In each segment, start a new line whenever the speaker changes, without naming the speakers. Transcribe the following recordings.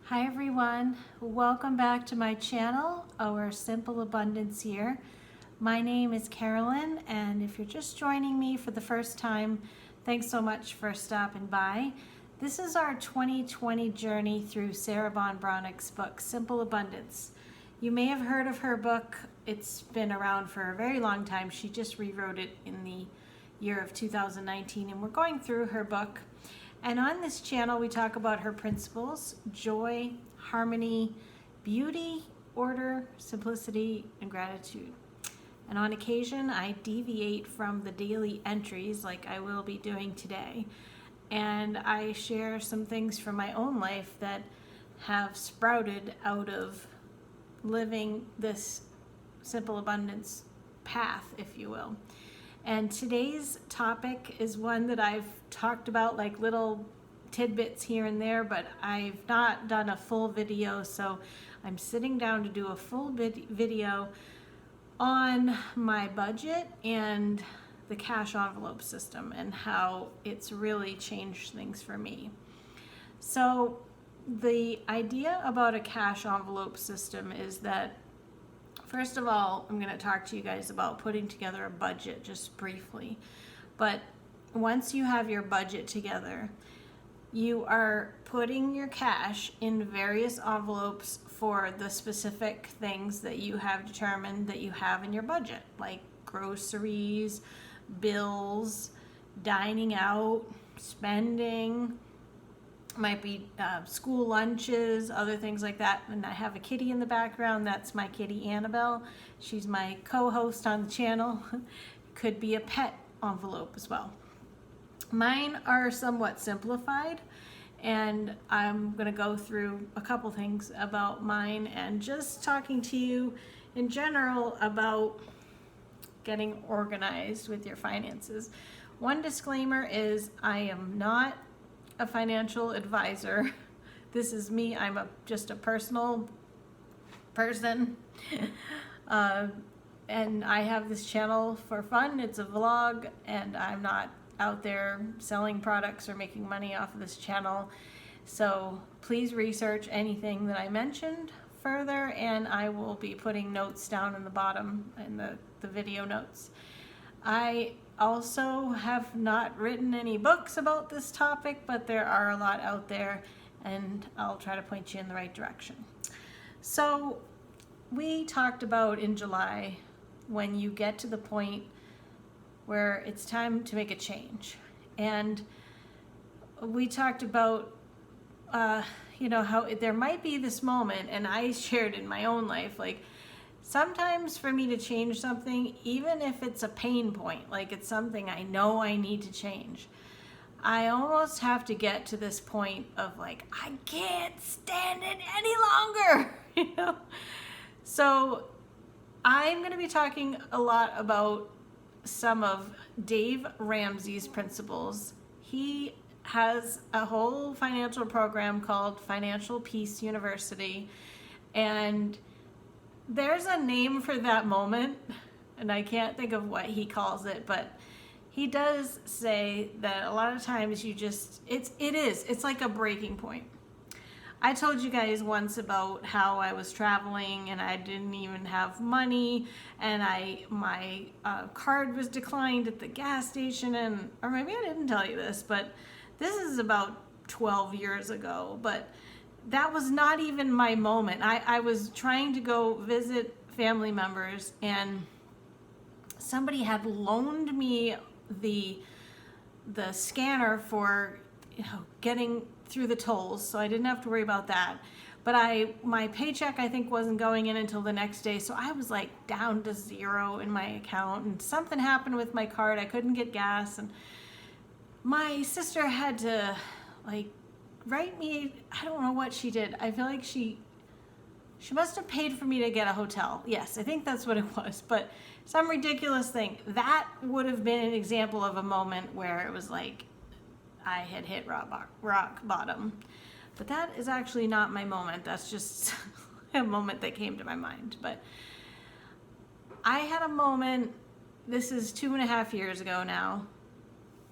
Hi everyone, welcome back to my channel, Our Simple Abundance here. My name is Carolyn, and if you're just joining me for the first time, thanks so much for stopping by. This is our 2020 journey through Sarah Von Braunick's book, Simple Abundance. You may have heard of her book. It's been around for a very long time. She just rewrote it in the year of 2019, and we're going through her book. And on this channel, we talk about her principles: joy, harmony, beauty, order, simplicity, and gratitude. And on occasion, I deviate from the daily entries like I will be doing today. And I share some things from my own life that have sprouted out of living this simple abundance path, if you will. And today's topic is one that I've talked about like little tidbits here and there, but I've not done a full video, so I'm sitting down to do a full video on my budget and the cash envelope system and how it's really changed things for me. So the idea about a cash envelope system is that, first of all, I'm going to talk to you guys about putting together a budget just briefly. But once you have your budget together, you are putting your cash in various envelopes for the specific things that you have determined that you have in your budget, like groceries, bills, dining out, spending, might be school lunches, other things like that. And I have a kitty in the background. That's my kitty Annabelle. She's my co-host on the channel. Could be a pet envelope as well. Mine are somewhat simplified, and I'm going to go through a couple things about mine and just talking to you in general about getting organized with your finances. One disclaimer is I am not a financial advisor. This is me. I'm just a personal person. And I have this channel for fun. It's a vlog, and I'm not out there selling products or making money off of this channel. So please research anything that I mentioned further, and I will be putting notes down in the bottom in the video notes. I also have not written any books about this topic, but there are a lot out there, and I'll try to point you in the right direction. So we talked about in July when you get to the point where it's time to make a change. And we talked about how there might be this moment, and I shared in my own life, like, sometimes for me to change something, even if it's a pain point, like it's something I know I need to change, I almost have to get to this point of like, I can't stand it any longer, So I'm going to be talking a lot about some of Dave Ramsey's principles. He has a whole financial program called Financial Peace University, and there's a name for that moment, and I can't think of what he calls it, but he does say that a lot of times it's like a breaking point. I told you guys once about how I was traveling and I didn't even have money, and my card was declined at the gas station, or maybe I didn't tell you this, but this is about 12 years ago, but that was not even my moment. I was trying to go visit family members, and somebody had loaned me the scanner for getting through the tolls, so I didn't have to worry about that. But my paycheck, I think, wasn't going in until the next day, so I was like down to zero in my account, and something happened with my card. I couldn't get gas, and my sister had to like write me, I don't know what she did. I feel like she must have paid for me to get a hotel. Yes, I think that's what it was, but some ridiculous thing. That would have been an example of a moment where it was like I had hit rock bottom. But that is actually not my moment. That's just a moment that came to my mind. But I had a moment, this is 2.5 years ago now.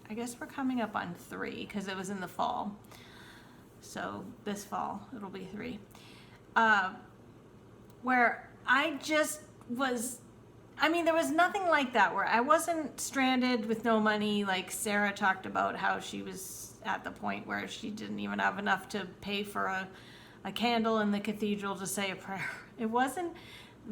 I guess we're coming up on 3 because it was in the fall. So this fall, it'll be 3. Where I just was, there was nothing like that where I wasn't stranded with no money. Like Sarah talked about how she was at the point where she didn't even have enough to pay for a candle in the cathedral to say a prayer. It wasn't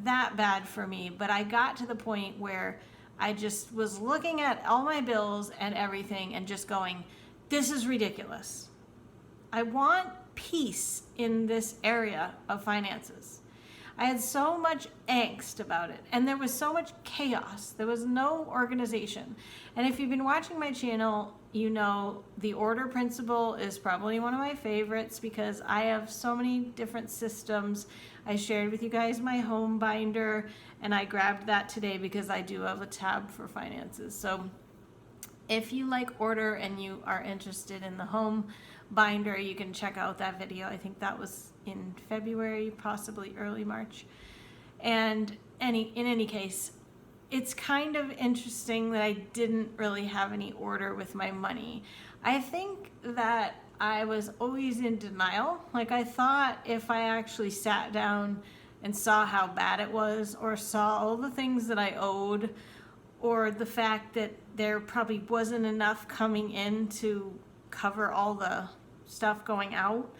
that bad for me, but I got to the point where I just was looking at all my bills and everything and just going, this is ridiculous. I want peace in this area of finances. I had so much angst about it, and there was so much chaos. There was no organization. And if you've been watching my channel, you know the order principle is probably one of my favorites because I have so many different systems. I shared with you guys my home binder, and I grabbed that today because I do have a tab for finances. So if you like order and you are interested in the home binder, you can check out that video. I think that was in February, possibly early March. And in any case, it's kind of interesting that I didn't really have any order with my money. I think that I was always in denial. Like I thought if I actually sat down and saw how bad it was, or saw all the things that I owed, or the fact that there probably wasn't enough coming in to cover all the stuff going out,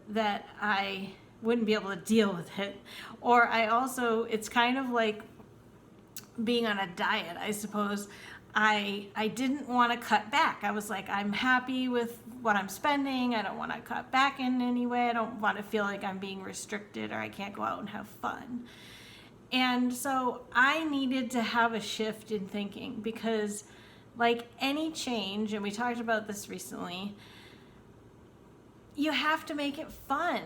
that I wouldn't be able to deal with it. Or it's kind of like being on a diet, I suppose. I didn't want to cut back. I was like, I'm happy with what I'm spending. I don't want to cut back in any way. I don't want to feel like I'm being restricted or I can't go out and have fun. And so I needed to have a shift in thinking because like any change, and we talked about this recently, you have to make it fun.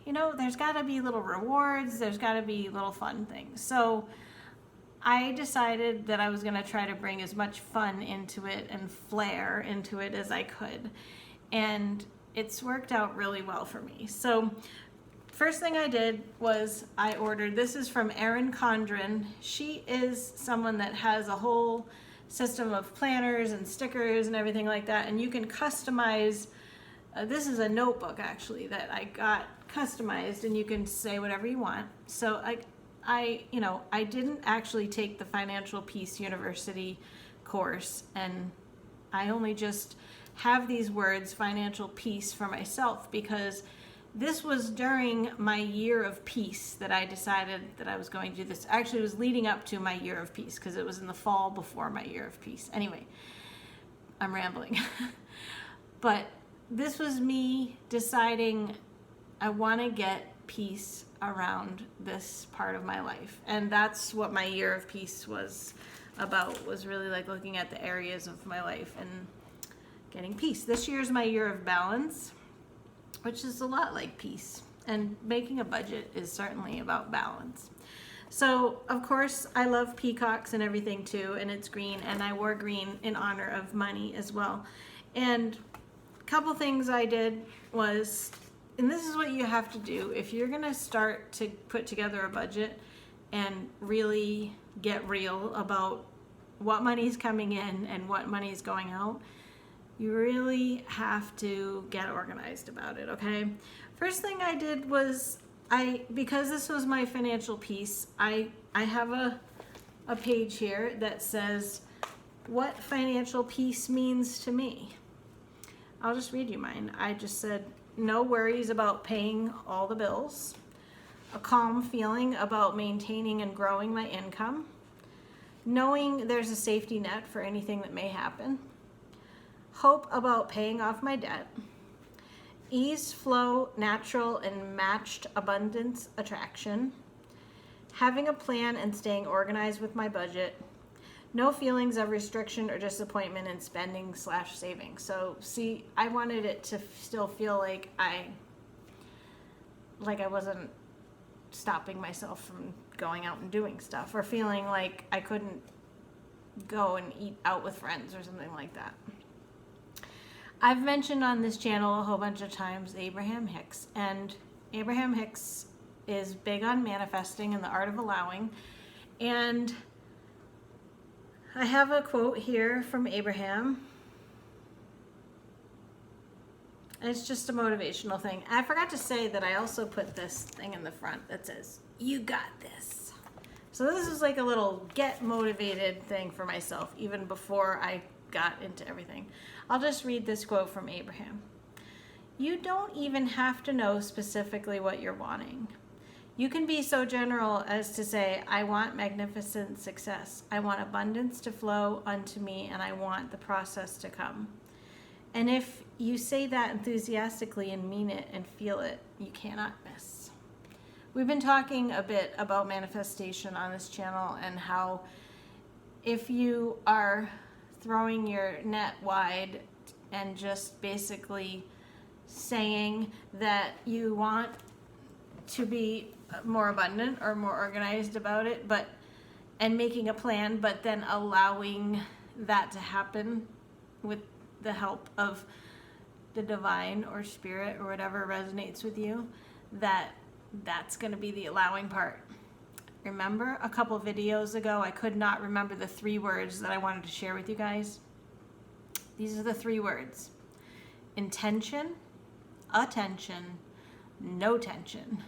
There's got to be little rewards. There's got to be little fun things. So I decided that I was going to try to bring as much fun into it and flair into it as I could. And it's worked out really well for me. So first thing I did was I ordered, this is from Erin Condren. She is someone that has a whole system of planners and stickers and everything like that. And you can customize. This is a notebook actually that I got customized, and you can say whatever you want. So I didn't actually take the Financial Peace University course, and I only just have these words, financial peace, for myself because this was during my year of peace that I decided that I was going to do this. Actually, it was leading up to my year of peace because it was in the fall before my year of peace. Anyway, I'm rambling. But this was me deciding I want to get peace around this part of my life. And that's what my year of peace was about, was really like looking at the areas of my life and getting peace. This year's my year of balance, which is a lot like peace. And making a budget is certainly about balance. So, of course, I love peacocks and everything too, and it's green, and I wore green in honor of money as well. And a couple things I did was, and this is what you have to do if you're going to start to put together a budget and really get real about what money's coming in and what money's going out. You really have to get organized about it, okay? First thing I did was, because this was my financial piece, I have a page here that says what financial peace means to me. I'll just read you mine. I just said, no worries about paying all the bills, a calm feeling about maintaining and growing my income, knowing there's a safety net for anything that may happen, hope about paying off my debt, ease, flow, natural and matched abundance attraction, having a plan and staying organized with my budget, no feelings of restriction or disappointment in spending/saving. So see, I wanted it to still feel like I wasn't stopping myself from going out and doing stuff, or feeling like I couldn't go and eat out with friends or something like that. I've mentioned on this channel a whole bunch of times Abraham Hicks, and Abraham Hicks is big on manifesting and the art of allowing. And I have a quote here from Abraham, And it's just a motivational thing. I forgot to say that I also put this thing in the front that says, "You got this." So this is like a little get motivated thing for myself, even before I got into everything. I'll just read this quote from Abraham. "You don't even have to know specifically what you're wanting. You can be so general as to say, I want magnificent success. I want abundance to flow unto me, and I want the process to come. And if you say that enthusiastically and mean it and feel it, you cannot miss." We've been talking a bit about manifestation on this channel and how if you are throwing your net wide and just basically saying that you want to be more abundant or more organized about it, and making a plan, but then allowing that to happen with the help of the divine or spirit or whatever resonates with you, that's going to be the allowing part. Remember a couple videos ago, I could not remember the 3 words that I wanted to share with you guys. These are the 3 words: intention, attention, no tension.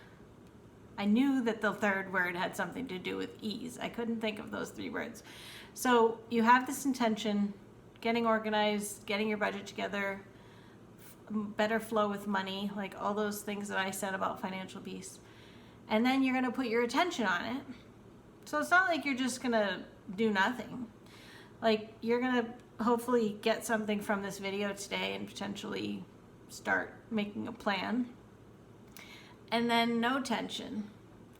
I knew that the 3rd word had something to do with ease. I couldn't think of those 3 words. So you have this intention, getting organized, getting your budget together, better flow with money, like all those things that I said about financial peace. And then you're going to put your attention on it. So it's not like you're just going to do nothing. Like, you're going to hopefully get something from this video today and potentially start making a plan. And then no tension.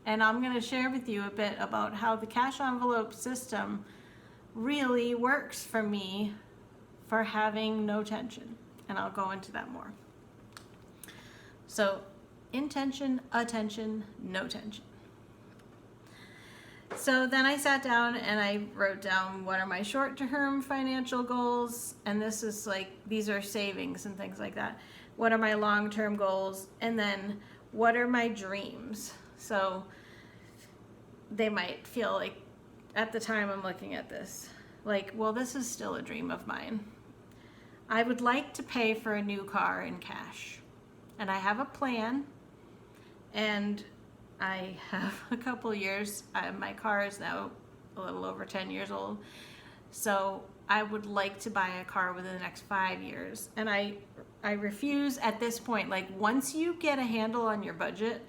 And I'm going to share with you a bit about how the cash envelope system really works for me for having no tension. And I'll go into that more. So, intention, attention, no tension. So then I sat down and I wrote down what are my short-term financial goals, and this is like, these are savings and things like that. What are my long-term goals, and then what are my dreams? So they might feel like, at the time I'm looking at this, like, well, this is still a dream of mine. I would like to pay for a new car in cash, and I have a plan, and I have a couple years. My car is now a little over 10 years old, so I would like to buy a car within the next 5 years. And I refuse at this point. Like, once you get a handle on your budget,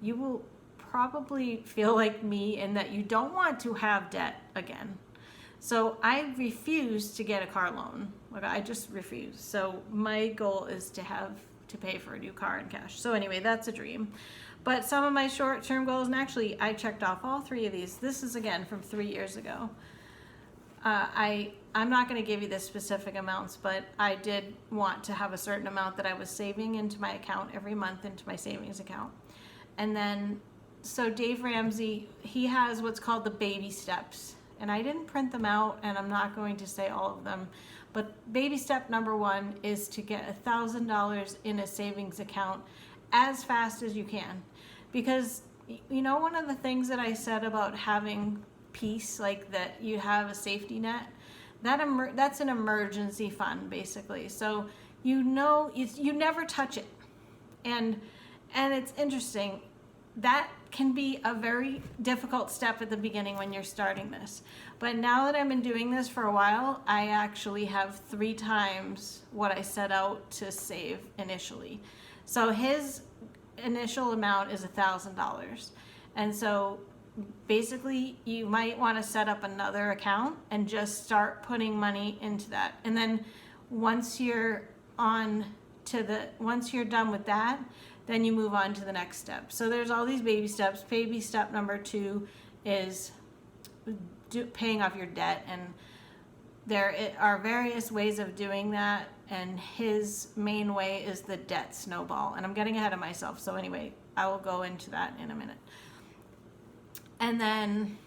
you will probably feel like me in that you don't want to have debt again. So I refuse to get a car loan. Like, I just refuse. So my goal is to pay for a new car in cash. So anyway, that's a dream. But some of my short-term goals, and actually I checked off all 3 of these. This is again from 3 years ago. I'm not going to give you the specific amounts, but I did want to have a certain amount that I was saving into my account every month, into my savings account. And then, so Dave Ramsey, he has what's called the baby steps. And I didn't print them out, and I'm not going to say all of them. But baby step number 1 is to get $1,000 in a savings account as fast as you can. Because, you know, one of the things that I said about having peace, like that you have a safety net, that's an emergency fund, basically. So you know, you never touch it. And it's interesting. That can be a very difficult step at the beginning when you're starting this. But now that I've been doing this for a while, I actually have 3 times what I set out to save initially. So his initial amount is $1,000. And so basically you might want to set up another account and just start putting money into that. And then once you're done with that, then you move on to the next step. So there's all these baby steps. Baby step number 2 is paying off your debt, and there are various ways of doing that, and his main way is the debt snowball. And I'm getting ahead of myself, so anyway, I will go into that in a minute. And then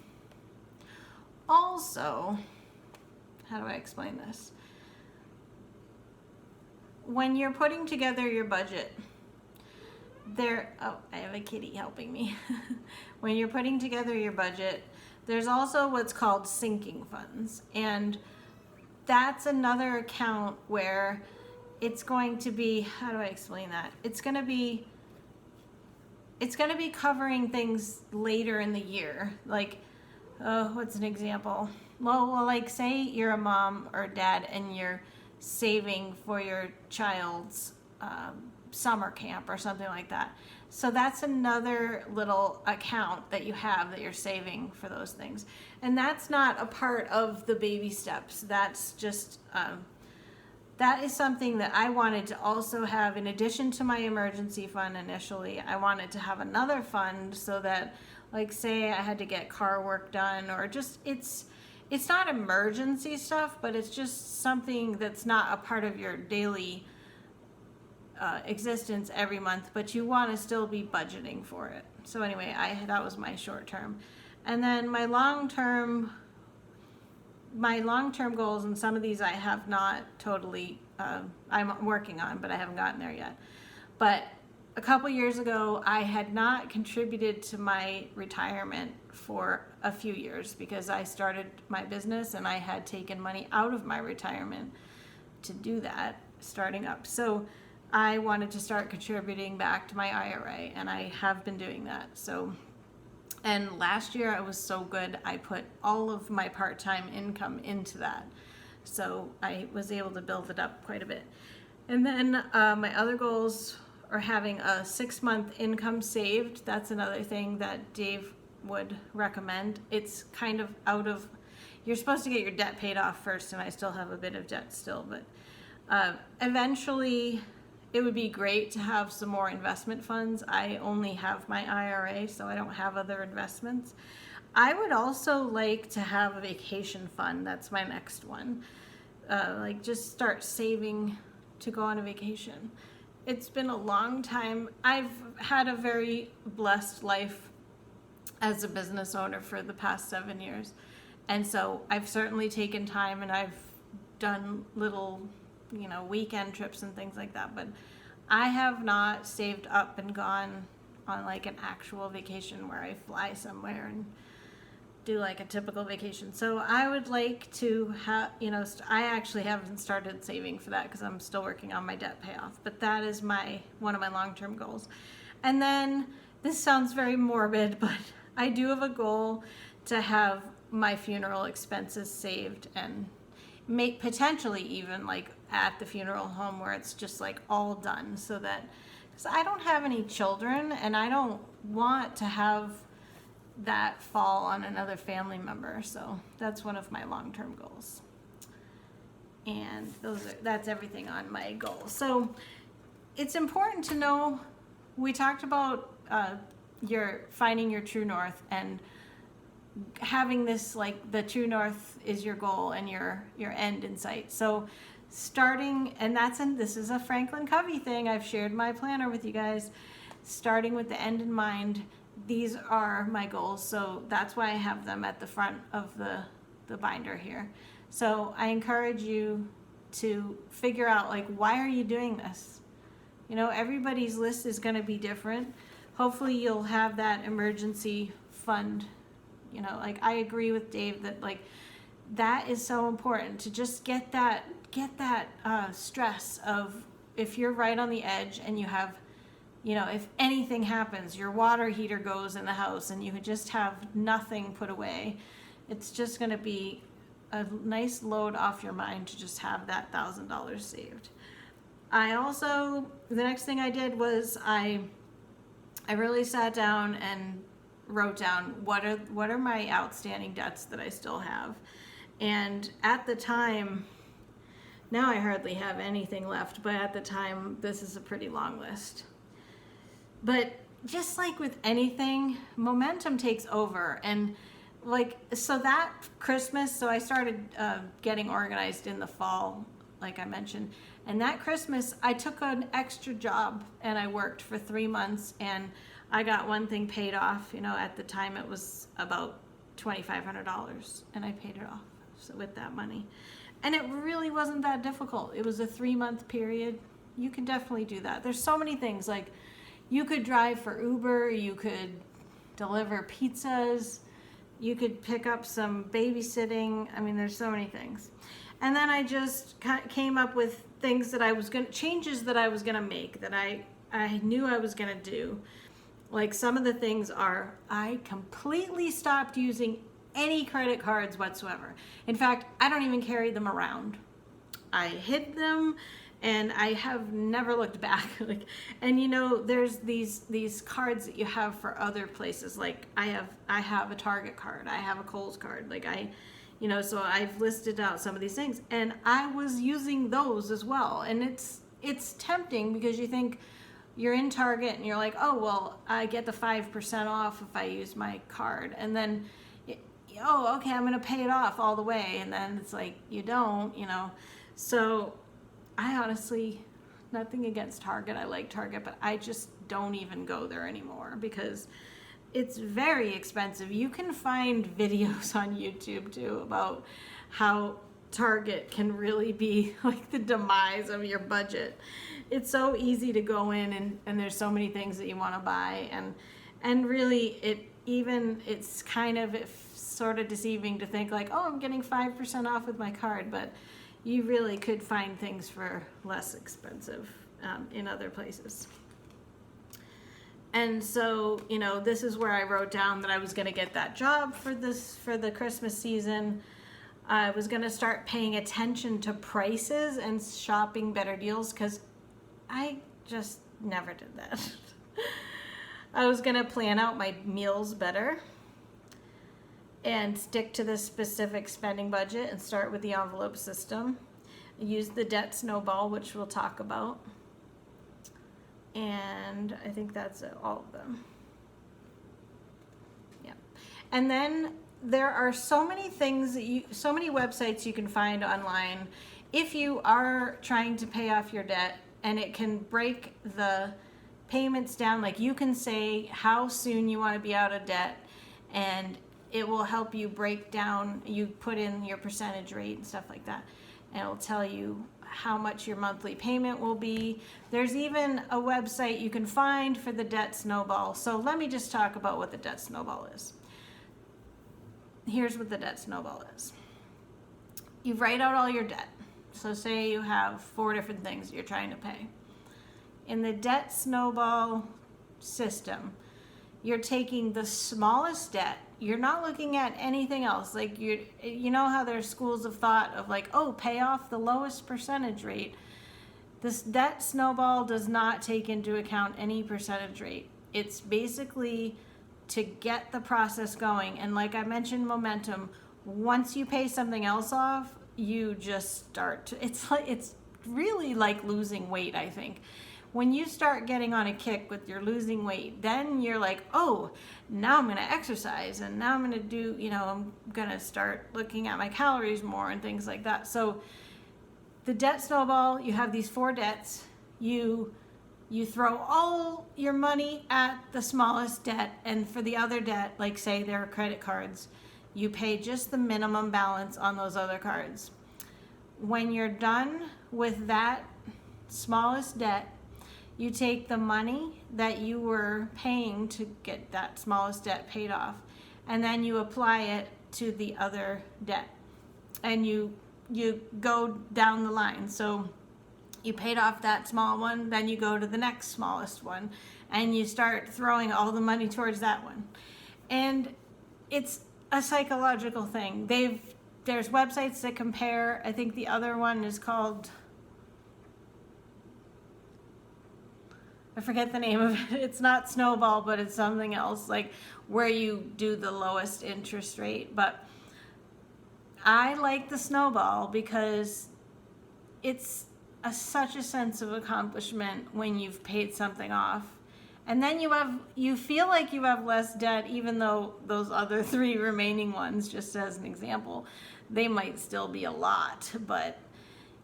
also, how do I explain this? When you're putting together your budget, I have a kitty helping me. When you're putting together your budget, there's also what's called sinking funds. And that's another account where it's going to be, how do I explain that? It's going to be covering things later in the year. Like, what's an example? Well, like say you're a mom or dad and you're saving for your child's summer camp or something like that. So that's another little account that you have that you're saving for those things. And that's not a part of the baby steps. That's just, that is something that I wanted to also have in addition to my emergency fund initially. I wanted to have another fund so that, like say I had to get car work done, or just, it's not emergency stuff, but it's just something that's not a part of your daily existence every month, but you want to still be budgeting for it. So anyway, that was my short term. And then my long term goals, and some of these I have not totally, I'm working on, but I haven't gotten there yet. But a couple years ago, I had not contributed to my retirement for a few years because I started my business and I had taken money out of my retirement to do that, starting up. So I wanted to start contributing back to my IRA, and I have been doing that. So, and last year I was so good, I put all of my part-time income into that. So I was able to build it up quite a bit. And then my other goals are having a 6-month income saved. That's another thing that Dave would recommend. It's kind of you're supposed to get your debt paid off first, and I still have a bit of debt still, but eventually it would be great to have some more investment funds. I only have my IRA, so I don't have other investments. I would also like to have a vacation fund. That's my next one. Like just start saving to go on a vacation. It's been a long time. I've had a very blessed life as a business owner for the past 7 years. And so I've certainly taken time, and I've done little, weekend trips and things like that. But I have not saved up and gone on like an actual vacation where I fly somewhere and do like a typical vacation. So I would like to have, I actually haven't started saving for that because I'm still working on my debt payoff, but that is one of my long-term goals. And then this sounds very morbid, but I do have a goal to have my funeral expenses saved, and make potentially even like at the funeral home where it's just like all done, so that, because I don't have any children and I don't want to have that fall on another family member. So that's one of my long-term goals. And that's everything on my goals. So it's important to know, we talked about finding your true north, and having this, like, the true north is your goal and your end in sight. So starting, and this is a Franklin Covey thing, I've shared my planner with you guys, starting with the end in mind. These are my goals, so that's why I have them at the front of the binder here. So I encourage you to figure out, like, why are you doing this? Everybody's list is going to be different. Hopefully you'll have that emergency fund. Like, I agree with Dave that, like, that is so important, to just get that stress of, if you're right on the edge and you have, if anything happens, your water heater goes in the house and you just have nothing put away, it's just going to be a nice load off your mind to just have that $1,000 saved. The next thing I did was I really sat down and wrote down what are my outstanding debts that I still have. And at the time, now I hardly have anything left, but at the time, this is a pretty long list. But just like with anything, momentum takes over. And so that Christmas, so I started getting organized in the fall, like I mentioned. And that Christmas, I took an extra job and I worked for 3 months, and I got one thing paid off. At the time it was about $2,500, and I paid it off with that money. And it really wasn't that difficult. It was a 3-month period. You can definitely do that. There's so many things, like you could drive for Uber, you could deliver pizzas, you could pick up some babysitting. I mean, there's so many things. And then I just came up with things that changes that I was gonna make, that I knew I was gonna do. Like some of the things are, I completely stopped using any credit cards whatsoever. In fact, I don't even carry them around. I hid them and I have never looked back. Like, and you know, there's these cards that you have for other places. Like I have a Target card, I have a Kohl's card. Like you know, so I've listed out some of these things, and I was using those as well. And it's tempting because you think you're in Target and you're like, oh well, I get the 5% off if I use my card, and then oh okay, I'm gonna pay it off all the way, and then it's like you don't, you know. So I honestly, nothing against Target, I like Target, but I just don't even go there anymore because it's very expensive. You can find videos on YouTube too about how Target can really be like the demise of your budget. It's so easy to go in and there's so many things that you want to buy, and really it's kind of sort of deceiving to think like, oh, I'm getting 5% off with my card, but you really could find things for less expensive in other places. And so, you know, this is where I wrote down that I was going to get that job for the Christmas season. I was going to start paying attention to prices and shopping better deals because I just never did that. I was going to plan out my meals better and stick to this specific spending budget and start with the envelope system. Use the debt snowball, which we'll talk about. And I think that's all of them. Yeah. And then there are so many things so many websites you can find online if you are trying to pay off your debt, and it can break the payments down. Like you can say how soon you want to be out of debt, and it will help you break down, you put in your percentage rate and stuff like that, and it'll tell you how much your monthly payment will be. There's even a website you can find for the debt snowball. So let me just talk about what the debt snowball is. Here's what the debt snowball is. You write out all your debt. So say you have 4 different things you're trying to pay. In the debt snowball system, you're taking the smallest debt. You're not looking at anything else. Like you know how there's schools of thought of like, oh, pay off the lowest percentage rate. This debt snowball does not take into account any percentage rate. It's basically to get the process going. And like I mentioned, momentum, once you pay something else off, you just start to, it's really like losing weight, I think. When you start getting on a kick with your losing weight, then you're like, oh, now I'm going to exercise, and now I'm going to do, you know, I'm going to start looking at my calories more and things like that. So the debt snowball, you have these 4 debts. You throw all your money at the smallest debt, and for the other debt, like say they're credit cards, you pay just the minimum balance on those other cards. When you're done with that smallest debt, you take the money that you were paying to get that smallest debt paid off, and then you apply it to the other debt, and you go down the line. So you paid off that small one, then you go to the next smallest one, and you start throwing all the money towards that one. And it's a psychological thing. There's websites that compare. I think the other one is called, I forget the name of it. It's not Snowball, but it's something else, like where you do the lowest interest rate. But I like the Snowball because it's such a sense of accomplishment when you've paid something off. And then you feel like you have less debt, even though those other 3 remaining ones, just as an example, they might still be a lot, but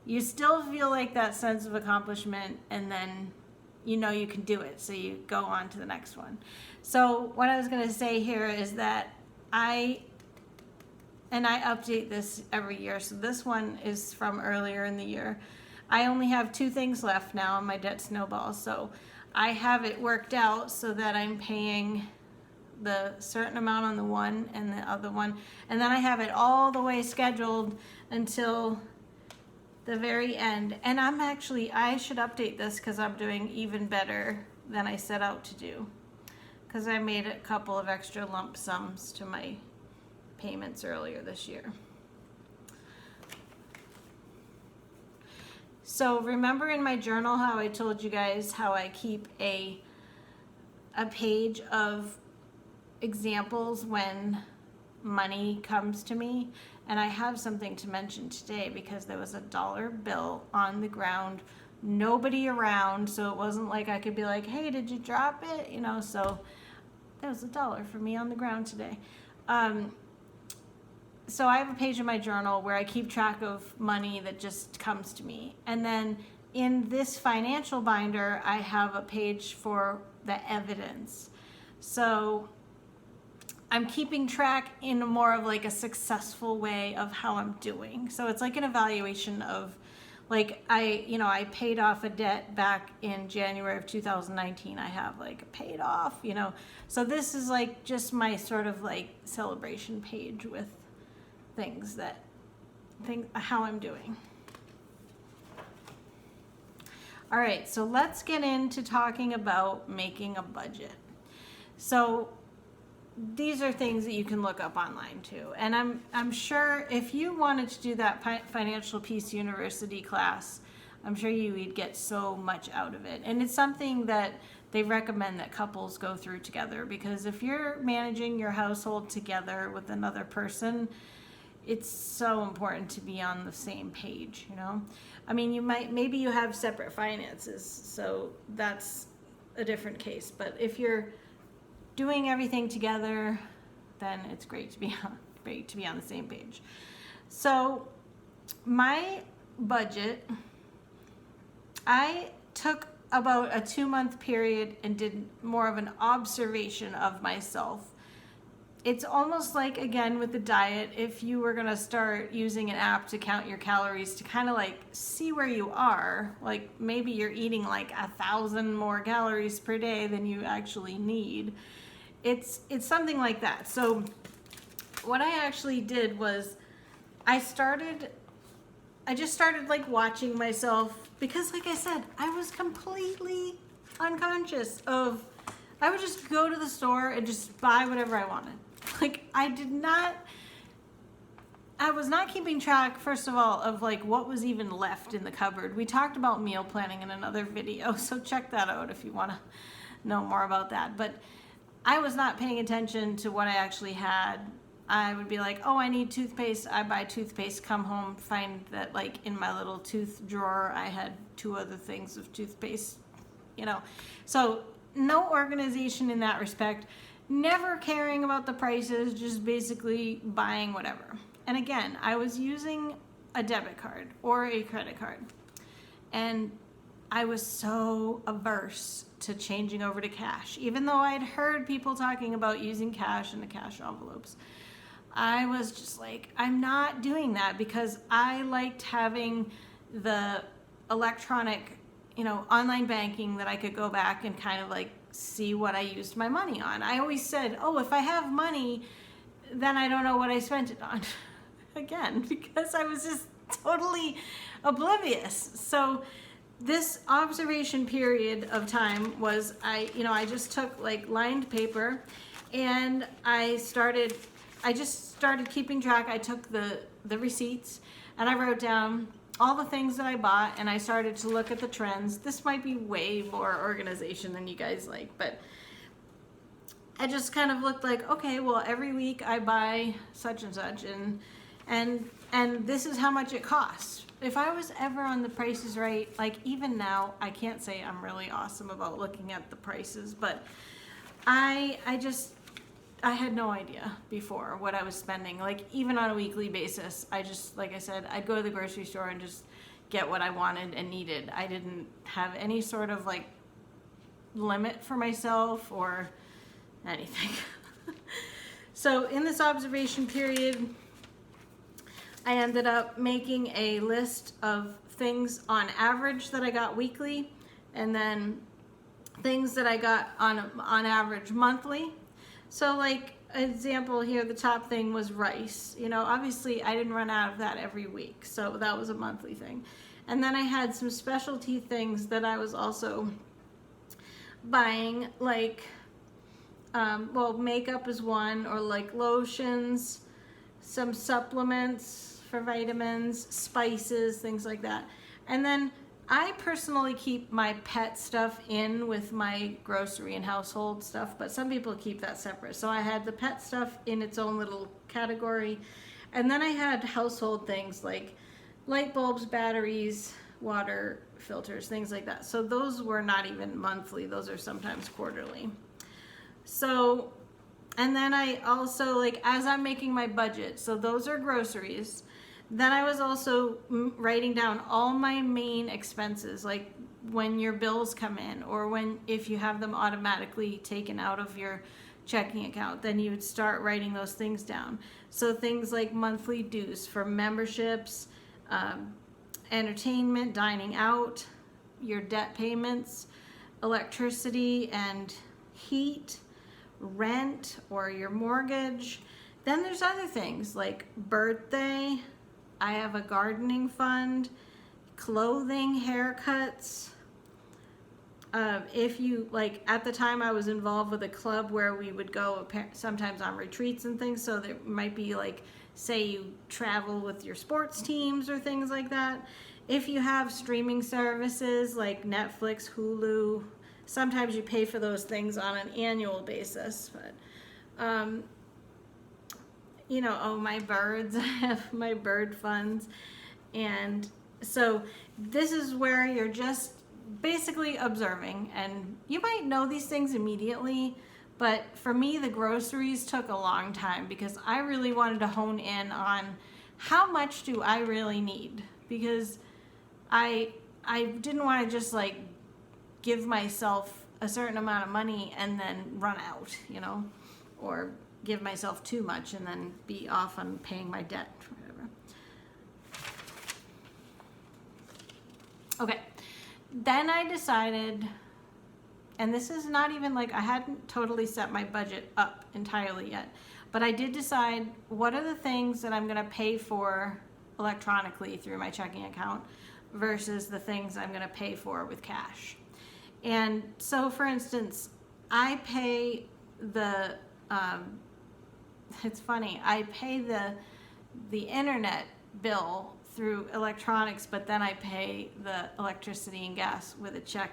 you still feel like that sense of accomplishment, and then you know you can do it, so you go on to the next one. So what I was going to say here is that I update this every year, so this one is from earlier in the year. I only have 2 things left now on my debt snowball, so I have it worked out so that I'm paying the certain amount on the one and the other one, and then I have it all the way scheduled until the very end. And I should update this because I'm doing even better than I set out to do, because I made a couple of extra lump sums to my payments earlier this year. So remember in my journal how I told you guys how I keep a page of examples when money comes to me? And I have something to mention today because there was a dollar bill on the ground, nobody around, so it wasn't like I could be like, hey, did you drop it? You know, so there was $1 for me on the ground today. So I have a page in my journal where I keep track of money that just comes to me. And then in this financial binder, I have a page for the evidence. So I'm keeping track in more of like a successful way of how I'm doing. So it's like an evaluation of, like, I paid off a debt back in January of 2019. I have like paid off, So this is like just my sort of like celebration page with how I'm doing. All right, so let's get into talking about making a budget. So these are things that you can look up online too. And I'm sure if you wanted to do that Financial Peace University class, I'm sure you would get so much out of it. And it's something that they recommend that couples go through together, because if you're managing your household together with another person, it's so important to be on the same page, I mean, maybe you have separate finances, so that's a different case. But if you're doing everything together, then it's great to be on the same page. So my budget, I took about a 2-month period and did more of an observation of myself. It's almost like, again, with the diet, if you were gonna start using an app to count your calories to kind of like see where you are, like maybe you're eating like 1,000 more calories per day than you actually need. It's something like that. So what I actually did was I just started like watching myself, because like I said, I was completely unconscious of, I would just go to the store and just buy whatever I wanted. Like I was not keeping track, first of all, of like what was even left in the cupboard. We talked about meal planning in another video, so check that out if you want to know more about that. But I was not paying attention to what I actually had. I would be like, oh, I need toothpaste. I buy toothpaste, come home, find that like in my little tooth drawer, I had 2 other things of toothpaste, So no organization in that respect, never caring about the prices, just basically buying whatever. And again, I was using a debit card or a credit card. And I was so averse to changing over to cash, even though I'd heard people talking about using cash in the cash envelopes. I was just like, I'm not doing that, because I liked having the electronic, online banking that I could go back and kind of like see what I used my money on. I always said, oh, if I have money, then I don't know what I spent it on. Again, because I was just totally oblivious. So this observation period of time was, I just took like lined paper and I just started keeping track. I took the receipts and I wrote down all the things that I bought, and I started to look at the trends. This might be way more organization than you guys like, but I just kind of looked like, okay, well, every week I buy such and such, and this is how much it costs. If I was ever on the Price is Right, like even now, I can't say I'm really awesome about looking at the prices, but I had no idea before what I was spending. Like even on a weekly basis, like I said, I'd go to the grocery store and just get what I wanted and needed. I didn't have any sort of like limit for myself or anything. So in this observation period, I ended up making a list of things on average that I got weekly, and then things that I got on average monthly. So like example here, the top thing was rice. You know, obviously I didn't run out of that every week, so that was a monthly thing. And then I had some specialty things that I was also buying, like, well, makeup is one, or like lotions, some supplements for vitamins, spices, things like that. And then I personally keep my pet stuff in with my grocery and household stuff, but some people keep that separate. So I had the pet stuff in its own little category. And then I had household things like light bulbs, batteries, water filters, things like that. So those were not even monthly, those are sometimes quarterly. So, and then I also, like, as I'm making my budget, so those are groceries. Then I was also writing down all my main expenses, like when your bills come in, or when, if you have them automatically taken out of your checking account, then you would start writing those things down. So things like monthly dues for memberships, entertainment, dining out, your debt payments, electricity and heat, rent or your mortgage. Then there's other things like birthday, I have a gardening fund, clothing, haircuts. If you, like, at the time I was involved with a club where we would go sometimes on retreats and things, so there might be, like, say you travel with your sports teams or things like that. If you have streaming services like Netflix, Hulu, sometimes you pay for those things on an annual basis, but you know, oh, my birds, I have my bird funds. And so this is where you're just basically observing, and you might know these things immediately, but for me the groceries took a long time because I really wanted to hone in on how much do I really need, because I didn't want to just like give myself a certain amount of money and then run out, you know, or give myself too much and then be off on paying my debt or whatever. Okay, then I decided, and this is not even like, I hadn't totally set my budget up entirely yet, but I did decide what are the things that I'm gonna pay for electronically through my checking account versus the things I'm gonna pay for with cash. And so for instance, I pay the, it's funny, I pay the internet bill through electronics, but then I pay the electricity and gas with a check.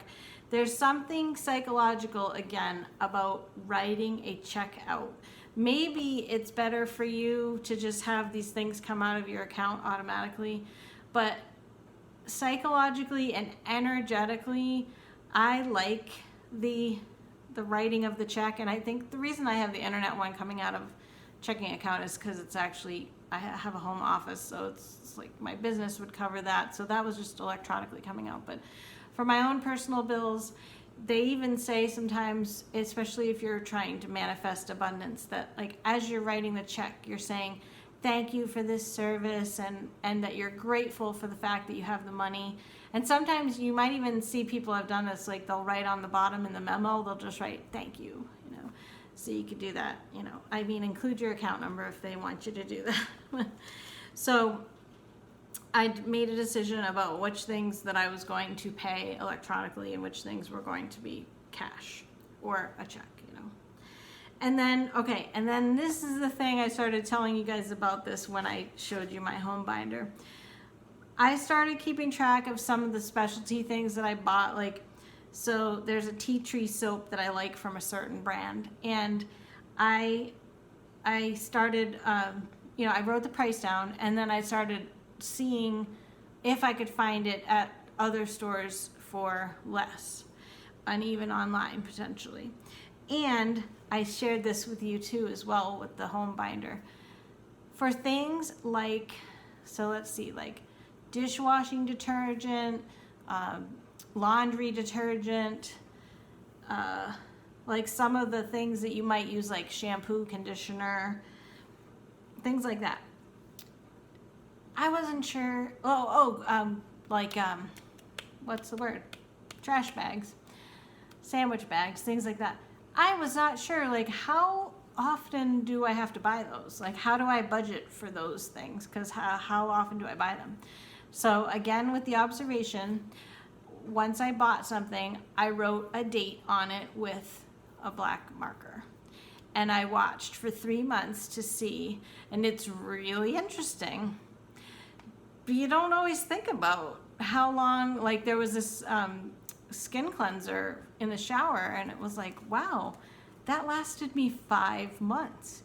There's something psychological, again, about writing a check out. Maybe it's better for you to just have these things come out of your account automatically, but psychologically and energetically, I like the writing of the check. And I think the reason I have the internet one coming out of checking account is because it's actually, I have a home office, so it's like my business would cover that, so that was just electronically coming out. But for my own personal bills, they even say sometimes, especially if you're trying to manifest abundance, that like as you're writing the check, you're saying thank you for this service, and that you're grateful for the fact that you have the money. And sometimes you might even see people have done this, like they'll write on the bottom in the memo, they'll just write thank you, you know. So you could do that, you know. I mean, include your account number if they want you to do that. So I made a decision about which things that I was going to pay electronically and which things were going to be cash or a check, you know. And then, okay, and then this is the thing, I started telling you guys about this when I showed you my home binder. I started keeping track of some of the specialty things that I bought, like, so there's a tea tree soap that I like from a certain brand, and I started, you know, I wrote the price down, and then I started seeing if I could find it at other stores for less, and even online potentially. And I shared this with you too as well with the home binder. For things like, so let's see, like dishwashing detergent, laundry detergent, like some of the things that you might use like shampoo, conditioner, things like that. I wasn't sure, what's the word? Trash bags, sandwich bags, things like that. I was not sure like how often do I have to buy those? Like, how do I budget for those things? Because how often do I buy them? So again, with the observation, once I bought something, I wrote a date on it with a black marker. And I watched for 3 months to see, and it's really interesting. But you don't always think about how long, like there was this skin cleanser in the shower, and it was like, wow, that lasted me 5 months,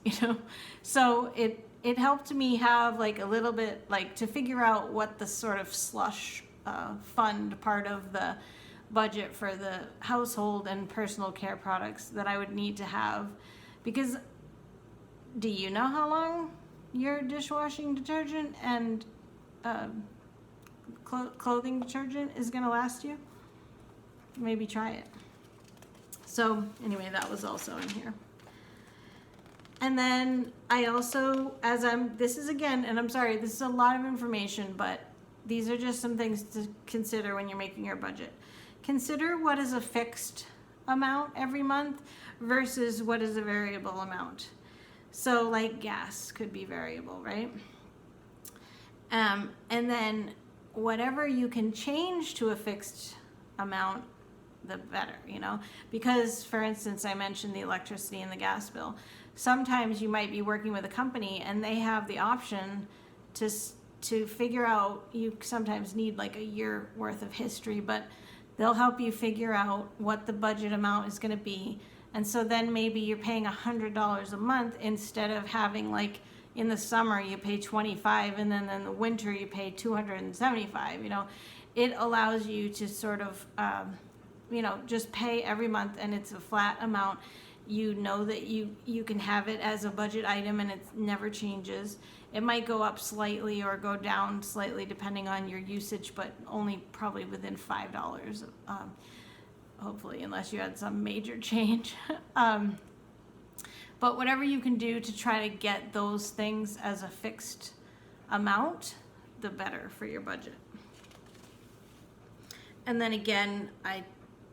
So it helped me have like a little bit, like to figure out what the sort of slush fund part of the budget for the household and personal care products that I would need to have. Because do you know how long your dishwashing detergent and clothing detergent is going to last you? Maybe try it. So anyway, that was also in here. And then I also, this is again, and I'm sorry, this is a lot of information, but these are just some things to consider when you're making your budget. Consider what is a fixed amount every month versus what is a variable amount. So like gas could be variable, right? And then whatever you can change to a fixed amount, the better, because for instance, I mentioned the electricity and the gas bill. Sometimes you might be working with a company and they have the option to figure out, you sometimes need like a year worth of history, but they'll help you figure out what the budget amount is going to be. And so then maybe you're paying $100 a month instead of having, like, in the summer you pay $25 and then in the winter you pay $275. It allows you to sort of just pay every month, and it's a flat amount. You know that you can have it as a budget item and it never changes. It might go up slightly or go down slightly depending on your usage, but only probably within $5, hopefully, unless you had some major change. But whatever you can do to try to get those things as a fixed amount, the better for your budget. And then again, I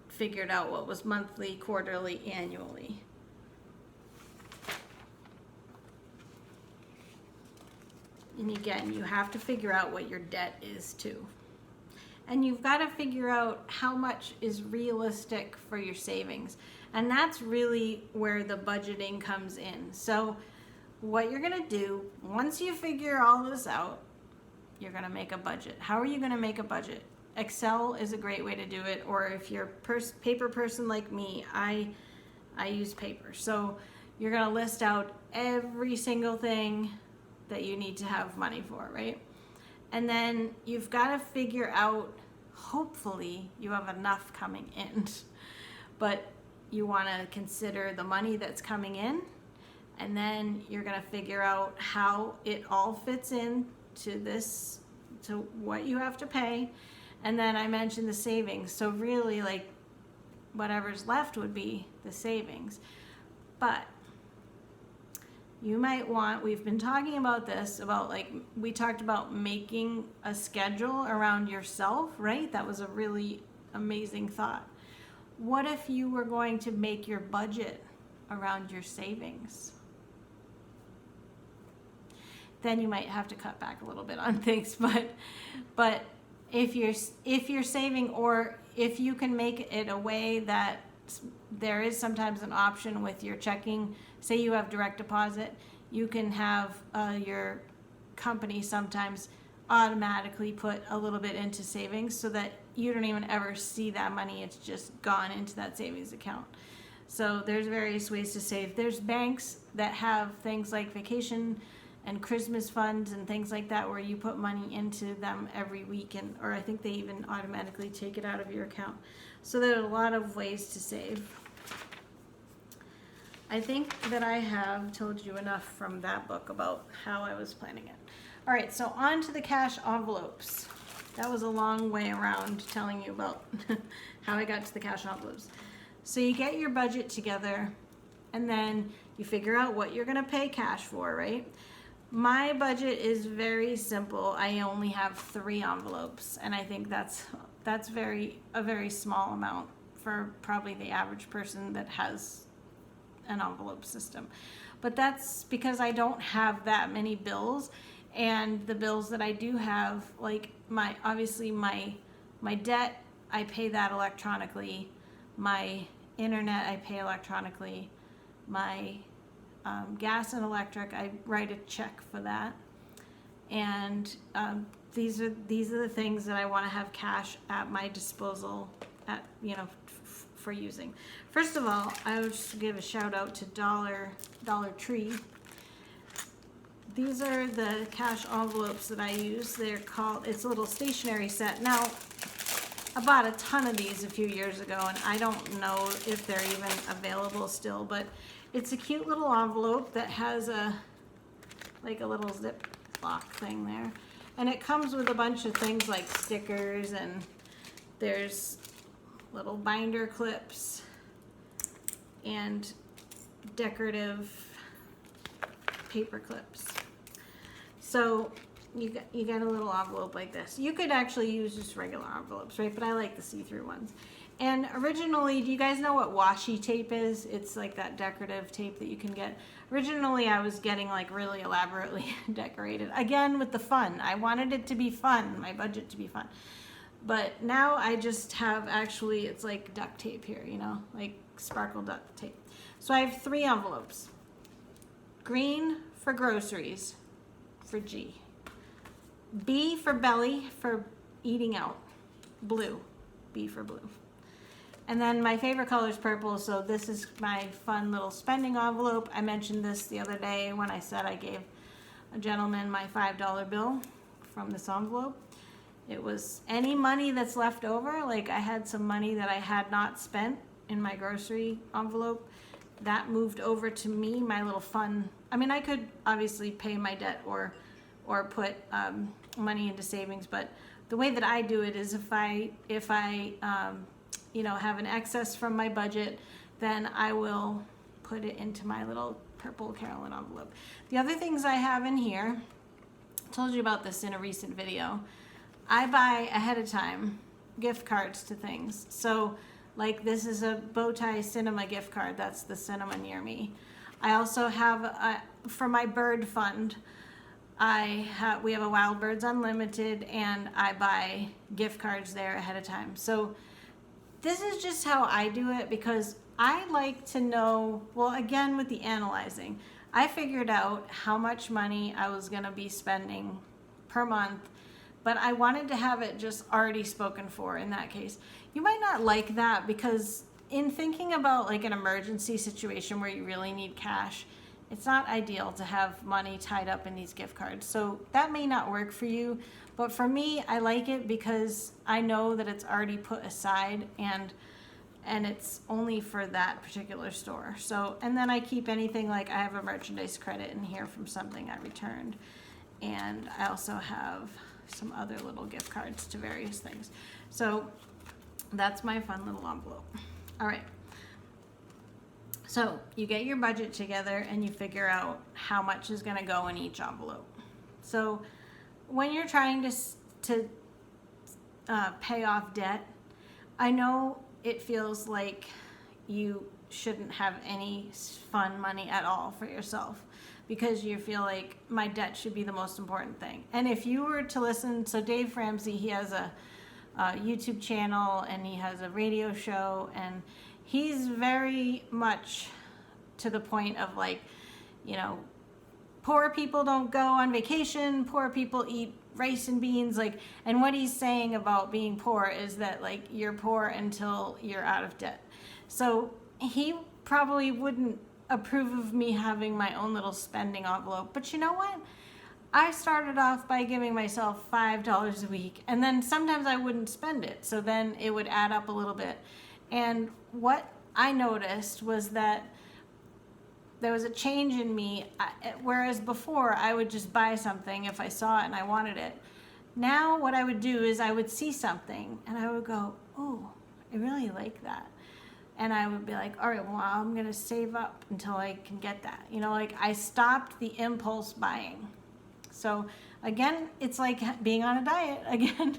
figured out what was monthly, quarterly, annually. And again, you have to figure out what your debt is too. And you've got to figure out how much is realistic for your savings. And that's really where the budgeting comes in. So what you're going to do, once you figure all this out, you're going to make a budget. How are you going to make a budget? Excel is a great way to do it, or if you're a paper person like me, I use paper. So you're going to list out every single thing that you need to have money for, right? And then you've got to figure out, hopefully you have enough coming in, but you want to consider the money that's coming in, and then you're going to figure out how it all fits in to what you have to pay. And then I mentioned the savings. So really, like, whatever's left would be the savings. But you might want, we've been talking about this, about like, we talked about making a schedule around yourself, right? That was a really amazing thought. What if you were going to make your budget around your savings? Then you might have to cut back a little bit on things, but if you're saving, or if you can make it a way that there is sometimes an option with your checking, say you have direct deposit, you can have your company sometimes automatically put a little bit into savings so that you don't even ever see that money, it's just gone into that savings account. So there's various ways to save. There's banks that have things like vacation and Christmas funds and things like that, where you put money into them every week, or I think they even automatically take it out of your account. So there are a lot of ways to save. I think that I have told you enough from that book about how I was planning it. All right, so on to the cash envelopes. That was a long way around telling you about how I got to the cash envelopes. So you get your budget together, and then you figure out what you're gonna pay cash for, right? My budget is very simple. I only have 3 envelopes, and I think that's a very small amount for probably the average person that has an envelope system. But that's because I don't have that many bills, and the bills that I do have, like obviously my debt, I pay that electronically. My internet, I pay electronically. My gas and electric, I write a check for that. And these are the things that I want to have cash at my disposal for using. First of all, I would just give a shout out to Dollar Tree. These are the cash envelopes that I use. It's a little stationery set. Now, I bought a ton of these a few years ago, and I don't know if they're even available still, but it's a cute little envelope that has a little Ziploc thing there. And it comes with a bunch of things like stickers, and there's little binder clips and decorative paper clips. So you get a little envelope like this. You could actually use just regular envelopes, right? But I like the see-through ones. And originally, do you guys know what washi tape is? It's like that decorative tape that you can get. Originally, I was getting like really elaborately decorated. Again, with the fun. I wanted it to be fun, my budget to be fun. But now I just have it's like duct tape here, like sparkle duct tape. So I have 3 envelopes. Green for groceries, for G. B for belly, for eating out. Blue, B for blue. And then my favorite color is purple, so this is my fun little spending envelope. I mentioned this the other day when I said I gave a gentleman my $5 bill from this envelope. It was any money that's left over, like I had some money that I had not spent in my grocery envelope. That moved over to me, my little fun. I mean, I could obviously pay my debt or put money into savings, but the way that I do it is if I have an excess from my budget, then I will put it into my little purple Carolyn envelope. The other things I have in here, I told you about this in a recent video. I buy ahead of time gift cards to things. So like this is a Bowtie Cinema gift card. That's the cinema near me. I also have, for my bird fund, we have a Wild Birds Unlimited, and I buy gift cards there ahead of time. So this is just how I do it, because I like to know, well, again, with the analyzing, I figured out how much money I was going to be spending per month, but I wanted to have it just already spoken for in that case. You might not like that, because in thinking about like an emergency situation where you really need cash, it's not ideal to have money tied up in these gift cards. So that may not work for you, but for me, I like it because I know that it's already put aside and it's only for that particular store. So, and then I keep anything, like I have a merchandise credit in here from something I returned. And I also have some other little gift cards to various things. So that's my fun little envelope. All right. So you get your budget together and you figure out how much is going to go in each envelope. So when you're trying to pay off debt, I know it feels like you shouldn't have any fun money at all for yourself, because you feel like my debt should be the most important thing. And if you were to listen, so Dave Ramsey, he has a YouTube channel and he has a radio show, and he's very much to the point of like, poor people don't go on vacation, poor people eat rice and beans, like, and what he's saying about being poor is that like you're poor until you're out of debt. So he probably wouldn't approve of me having my own little spending envelope, but you know what? I started off by giving myself $5 a week, and then sometimes I wouldn't spend it, so then it would add up a little bit. And what I noticed was that there was a change in me, whereas before I would just buy something if I saw it and I wanted it. Now what I would do is I would see something and I would go, oh, I really like that. And I would be like, all right, well, I'm going to save up until I can get that. Like I stopped the impulse buying. So again, it's like being on a diet. Again,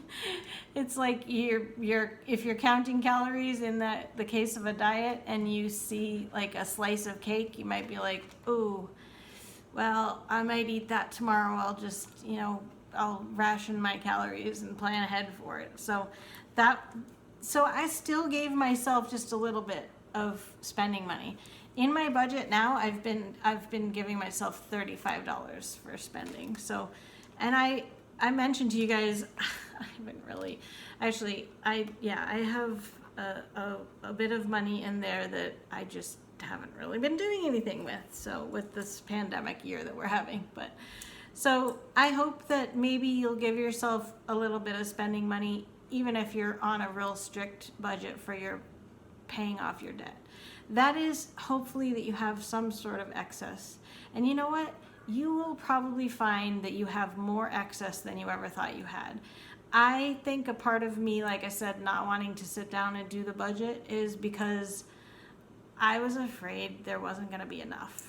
it's like if you're counting calories in the case of a diet and you see like a slice of cake, you might be like, ooh, well, I might eat that tomorrow. I'll just, I'll ration my calories and plan ahead for it. So I still gave myself just a little bit of spending money. In my budget now, I've been giving myself $35 for spending. So, and I mentioned to you guys, I haven't really, actually, I have a bit of money in there that I just haven't really been doing anything with. So with this pandemic year that we're having, so I hope that maybe you'll give yourself a little bit of spending money, even if you're on a real strict budget for your paying off your debt. That is hopefully that you have some sort of excess. And you know what? You will probably find that you have more excess than you ever thought you had. I think a part of me, like I said, not wanting to sit down and do the budget is because I was afraid there wasn't going to be enough.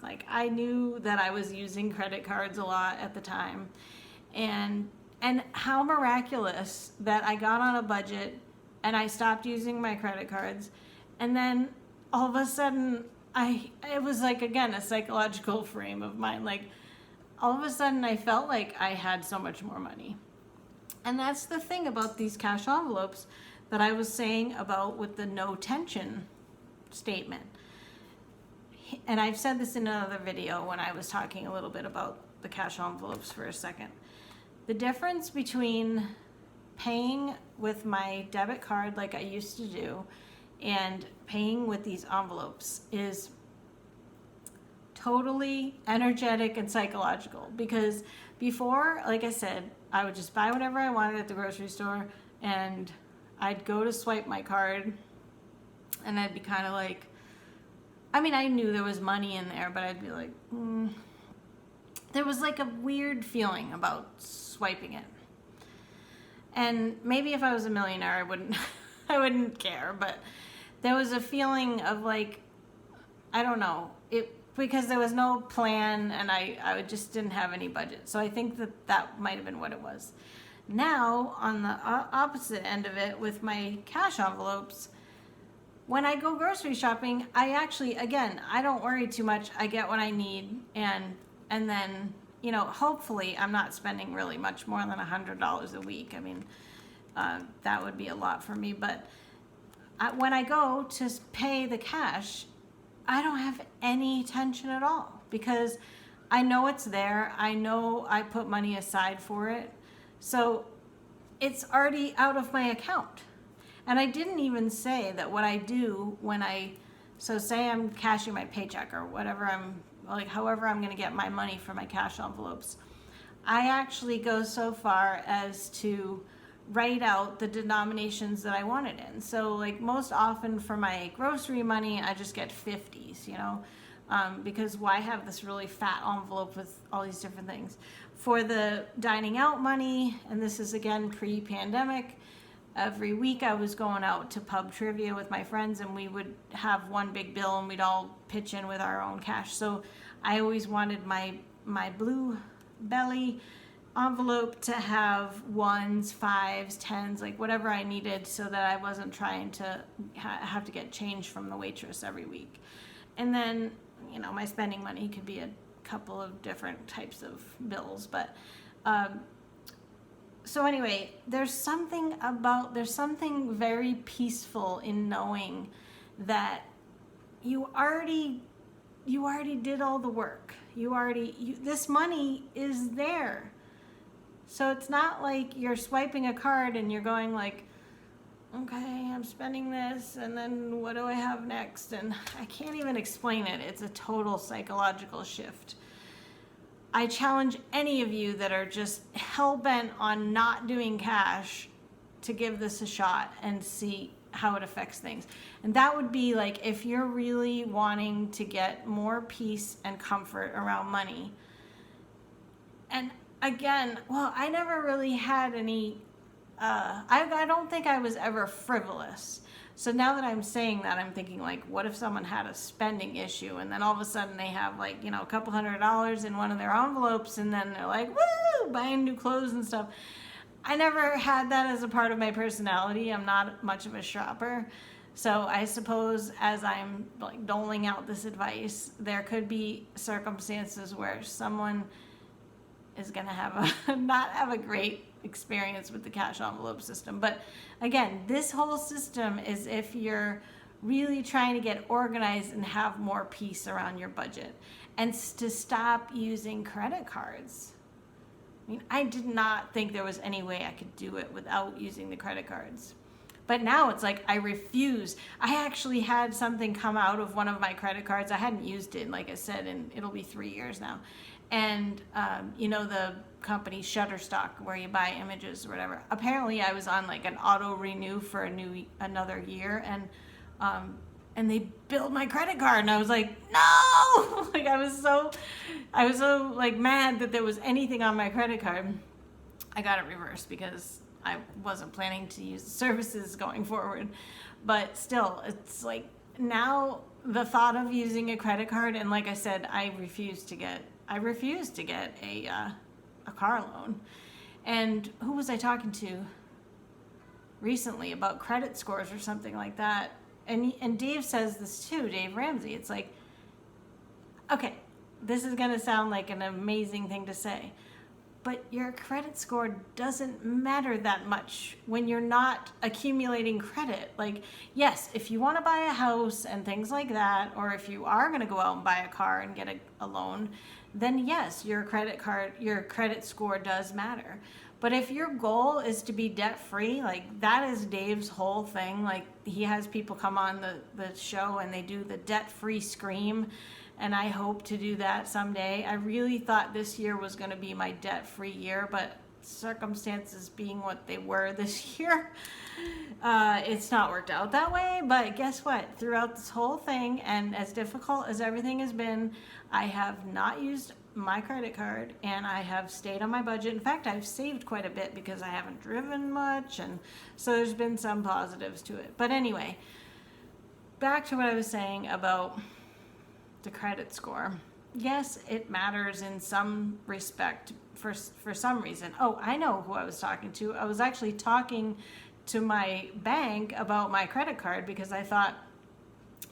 Like, I knew that I was using credit cards a lot at the time, and how miraculous that I got on a budget and I stopped using my credit cards, and then all of a sudden it was like, again, a psychological frame of mind. Like, all of a sudden I felt like I had so much more money. And that's the thing about these cash envelopes that I was saying about with the no tension statement. And I've said this in another video when I was talking a little bit about the cash envelopes for a second. The difference between paying with my debit card like I used to do and paying with these envelopes is totally energetic and psychological. Because before, like I said, I would just buy whatever I wanted at the grocery store, and I'd go to swipe my card, and I'd be kind of like, I mean, I knew there was money in there, but I'd be like, there was like a weird feeling about swiping it. And maybe if I was a millionaire, I wouldn't care, but there was a feeling of like, I don't know, because there was no plan, and I just didn't have any budget. So I think that might have been what it was. Now, on the opposite end of it, with my cash envelopes, when I go grocery shopping, I actually, again, I don't worry too much. I get what I need, and then, hopefully I'm not spending really much more than $100 a week. I mean, that would be a lot for me. But when I go to pay the cash, I don't have any tension at all, because I know it's there. I know I put money aside for it. So it's already out of my account. And I didn't even say that what I do so say I'm cashing my paycheck or whatever, however I'm going to get my money for my cash envelopes. I actually go so far as to write out the denominations that I want it in. So like most often for my grocery money, I just get 50s, because why have this really fat envelope with all these different things? For the dining out money, and this is again pre-pandemic, every week I was going out to pub trivia with my friends, and we would have one big bill and we'd all pitch in with our own cash. So I always wanted my blue belly envelope to have 1s, 5s, 10s, like whatever I needed, so that I wasn't trying to have to get change from the waitress every week. And then, my spending money could be a couple of different types of bills, but so anyway, there's something very peaceful in knowing that you already did all the work. This money is there. So it's not like you're swiping a card and you're going like, okay, I'm spending this, and then what do I have next? And I can't even explain it. It's a total psychological shift. I challenge any of you that are just hell-bent on not doing cash to give this a shot and see how it affects things. And that would be like, if you're really wanting to get more peace and comfort around money. And again, I never really had any, I don't think I was ever frivolous, So now that I'm saying that, I'm thinking like, what if someone had a spending issue and then all of a sudden they have like, a couple $100 in one of their envelopes and then they're like, woo, buying new clothes and stuff. I never had that as a part of my personality. I'm not much of a shopper. So I suppose as I'm like doling out this advice, there could be circumstances where someone is going to have not have a great experience with the cash envelope system. But again, this whole system is if you're really trying to get organized and have more peace around your budget and to stop using credit cards. I mean, I did not think there was any way I could do it without using the credit cards. But now it's like I refuse. I actually had something come out of one of my credit cards. I hadn't used it, like I said, and it'll be 3 years now. And the company Shutterstock where you buy images or whatever. Apparently I was on like an auto renew for another year, and they billed my credit card, and I was like, no! Like I was so like mad that there was anything on my credit card. I got it reversed because I wasn't planning to use the services going forward. But still, it's like now the thought of using a credit card, and like I said, I refuse to get a car loan. And who was I talking to recently about credit scores or something like that? And Dave says this too, Dave Ramsey. It's like, okay, this is gonna sound like an amazing thing to say, but your credit score doesn't matter that much when you're not accumulating credit. Like, yes, if you want to buy a house and things like that, or if you are going to go out and buy a car and get a loan, then yes, your credit score does matter. But if your goal is to be debt free, like that is Dave's whole thing. Like he has people come on the show and they do the debt free scream. And I hope to do that someday. I really thought this year was going to be my debt-free year, but circumstances being what they were this year, it's not worked out that way. But guess what? Throughout this whole thing, and as difficult as everything has been, I have not used my credit card, and I have stayed on my budget. In fact, I've saved quite a bit because I haven't driven much, and so there's been some positives to it. But anyway, back to what I was saying about the credit score. Yes, it matters in some respect for some reason. Oh, I know who I was talking to. I was actually talking to my bank about my credit card because I thought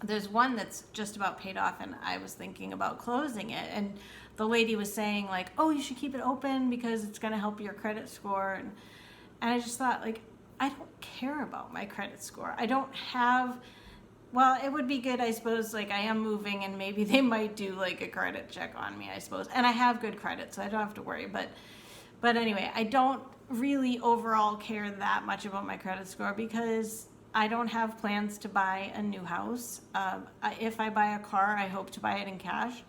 there's one that's just about paid off and I was thinking about closing it. And the lady was saying like, oh, you should keep it open because it's going to help your credit score. And I just thought like, I don't care about my credit score. I don't have... Well, it would be good, I suppose, like I am moving and maybe they might do like a credit check on me, I suppose. And I have good credit, so I don't have to worry. But anyway, I don't really overall care that much about my credit score because I don't have plans to buy a new house. If I buy a car, I hope to buy it in cash.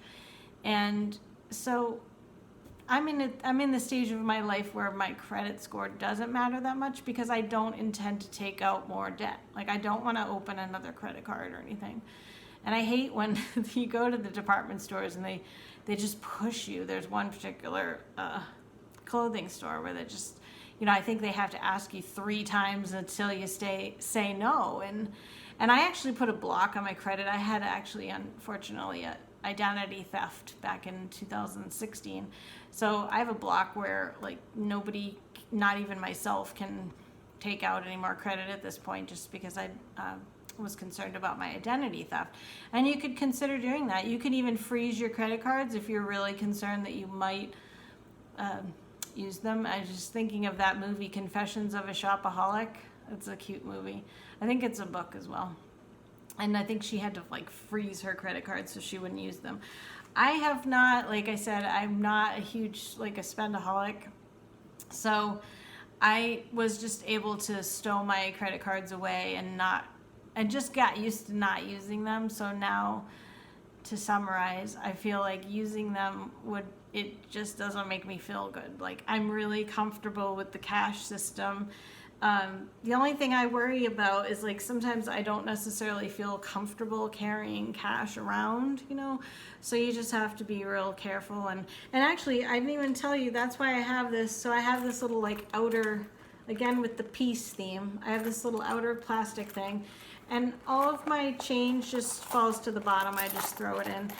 And so I'm in the stage of my life where my credit score doesn't matter that much because I don't intend to take out more debt. Like I don't want to open another credit card or anything. And I hate when you go to the department stores and they just push you. There's one particular clothing store where they just, I think they have to ask you 3 times until you say no. And I actually put a block on my credit. I had actually, unfortunately, identity theft back in 2016. So I have a block where like nobody, not even myself, can take out any more credit at this point just because I was concerned about my identity theft. And you could consider doing that. You could even freeze your credit cards if you're really concerned that you might use them. I was just thinking of that movie, Confessions of a Shopaholic. It's a cute movie. I think it's a book as well. And I think she had to like freeze her credit cards so she wouldn't use them. I have not, like I said, I'm not a huge, like a spendaholic. So I was just able to stow my credit cards away and just got used to not using them. So now, to summarize, I feel like using them it just doesn't make me feel good. Like I'm really comfortable with the cash system. The only thing I worry about is like sometimes I don't necessarily feel comfortable carrying cash around, so you just have to be real careful. And actually I didn't even tell you, that's why I have this. So I have this little like outer, again with the peace theme, I have this little outer plastic thing, And all of my change just falls to the bottom. I just throw it in.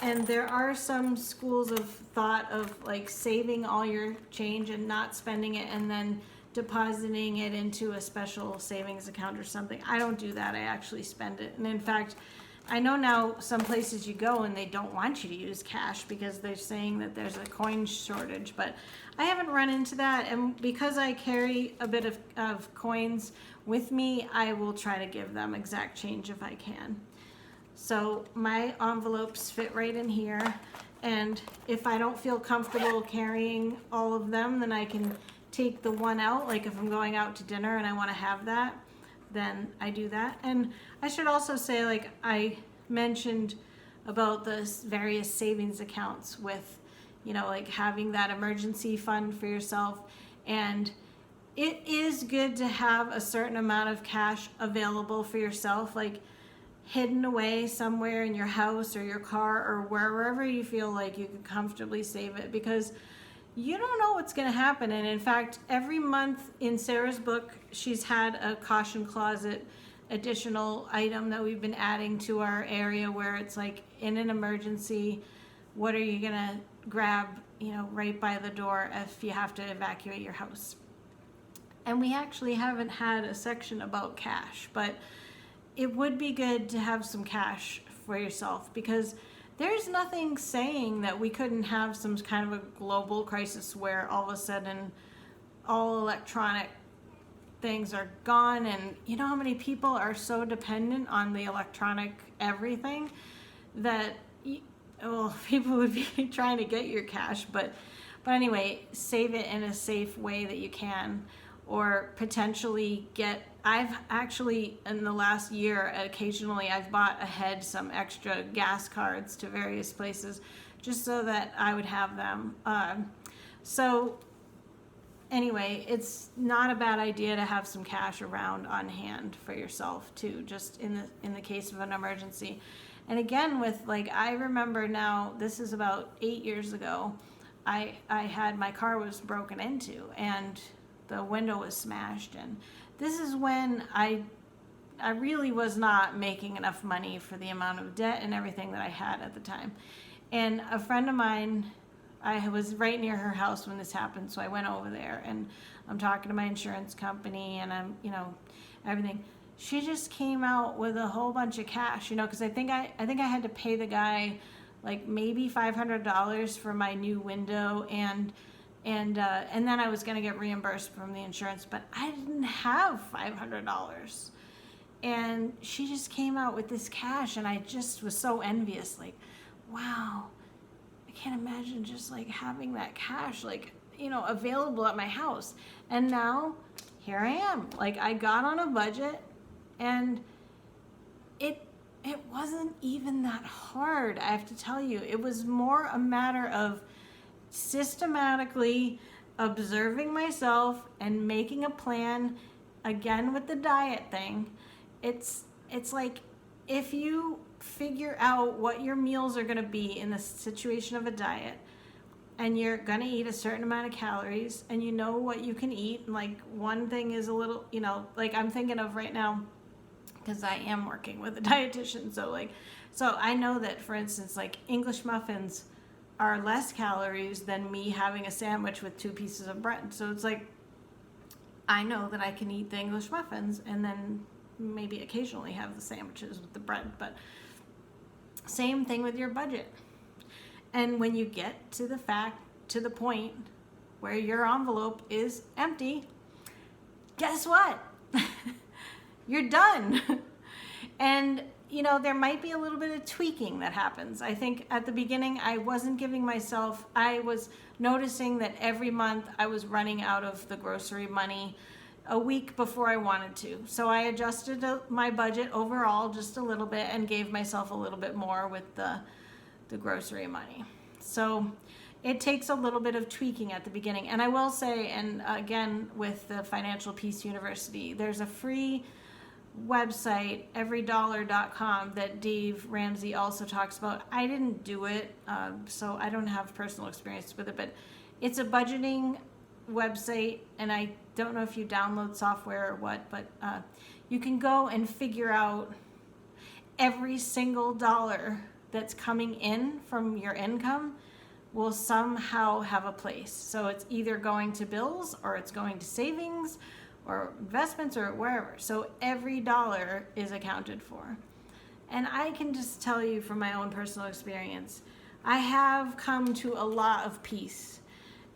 And there are some schools of thought of like saving all your change and not spending it and then depositing it into a special savings account or something. I don't do that. I actually spend it. And in fact, I know now some places you go and they don't want you to use cash because they're saying that there's a coin shortage, but I haven't run into that. And because I carry a bit of coins with me, I will try to give them exact change if I can. So my envelopes fit right in here. And if I don't feel comfortable carrying all of them, then I can take the one out. Like if I'm going out to dinner and I want to have that, then I do that. And I should also say, like I mentioned about the various savings accounts with, like having that emergency fund for yourself. And it is good to have a certain amount of cash available for yourself, like hidden away somewhere in your house or your car or wherever you feel like you can comfortably save it, because you don't know what's going to happen. And in fact, every month in Sarah's book, she's had a caution closet additional item that we've been adding to our area where it's like, in an emergency, what are you going to grab, right by the door if you have to evacuate your house. And we actually haven't had a section about cash, but it would be good to have some cash for yourself, because there's nothing saying that we couldn't have some kind of a global crisis where all of a sudden all electronic things are gone. And you know how many people are so dependent on the electronic everything that people would be trying to get your cash. But anyway, save it in a safe way that you can, or potentially I've actually, in the last year, occasionally I've bought ahead some extra gas cards to various places just so that I would have them. So anyway, it's not a bad idea to have some cash around on hand for yourself too, just in the case of an emergency. And again, I remember now, this is about 8 years ago, I had, my car was broken into and the window was smashed, and this is when I really was not making enough money for the amount of debt and everything that I had at the time. And a friend of mine, I was right near her house when this happened, so I went over there and I'm talking to my insurance company and I'm, everything. She just came out with a whole bunch of cash, because I think I had to pay the guy like maybe $500 for my new window, and then I was going to get reimbursed from the insurance, but I didn't have $500. And she just came out with this cash, and I just was so envious, like, wow, I can't imagine just like having that cash, available at my house. And now here I am, like I got on a budget, and it wasn't even that hard, I have to tell you. It was more a matter of systematically observing myself and making a plan, again with the diet thing. It's like, if you figure out what your meals are going to be in the situation of a diet, and you're going to eat a certain amount of calories, and you know what you can eat, and like one thing is a little, like I'm thinking of right now, because I am working with a dietitian, so I know that, for instance, like English muffins are less calories than me having a sandwich with 2 pieces of bread. So it's like, I know that I can eat the English muffins and then maybe occasionally have the sandwiches with the bread. But same thing with your budget. And when you get to the point where your envelope is empty, guess what? You're done. And there might be a little bit of tweaking that happens. I think at the beginning, I wasn't giving myself, I was noticing that every month I was running out of the grocery money a week before I wanted to. So I adjusted my budget overall just a little bit and gave myself a little bit more with the grocery money. So it takes a little bit of tweaking at the beginning. And I will say, and again, with the Financial Peace University, there's a free website, everydollar.com, that Dave Ramsey also talks about. I didn't do it, so I don't have personal experience with it, but it's a budgeting website, and I don't know if you download software or what, but you can go and figure out every single dollar that's coming in from your income will somehow have a place. So it's either going to bills or it's going to savings or investments or wherever. So every dollar is accounted for. And I can just tell you from my own personal experience, I have come to a lot of peace.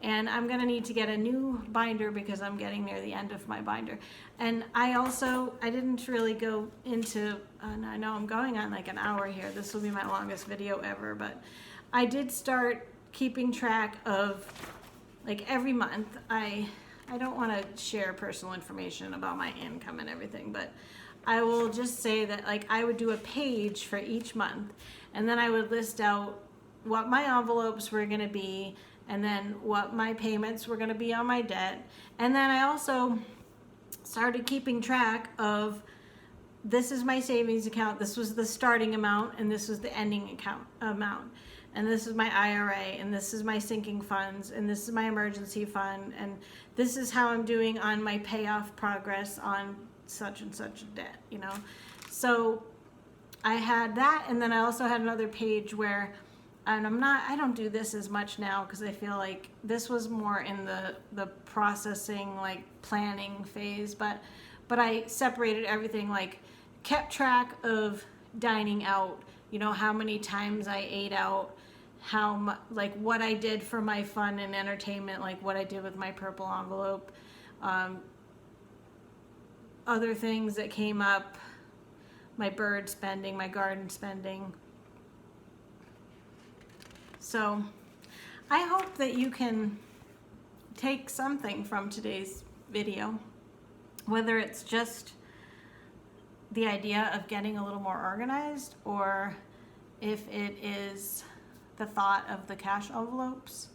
And I'm going to need to get a new binder because I'm getting near the end of my binder. And I didn't really go into, and I know I'm going on like an hour here. This will be my longest video ever, but I did start keeping track of, like, every month. I don't want to share personal information about my income and everything, but I will just say that, like, I would do a page for each month, and then I would list out what my envelopes were going to be, and then what my payments were going to be on my debt. And then I also started keeping track of, this is my savings account, this was the starting amount, and this was the ending account amount. And this is my IRA, and this is my sinking funds, and this is my emergency fund, and this is how I'm doing on my payoff progress on such and such debt, you know. So I had that, and then I also had another page where, and I don't do this as much now because I feel like this was more in the processing, like planning phase, but I separated everything, like kept track of dining out, you know, how many times I ate out, like what I did for my fun and entertainment, like what I did with my purple envelope, other things that came up, my bird spending, my garden spending. So I hope that you can take something from today's video, whether it's just the idea of getting a little more organized, or if it is the thought of the cash envelopes,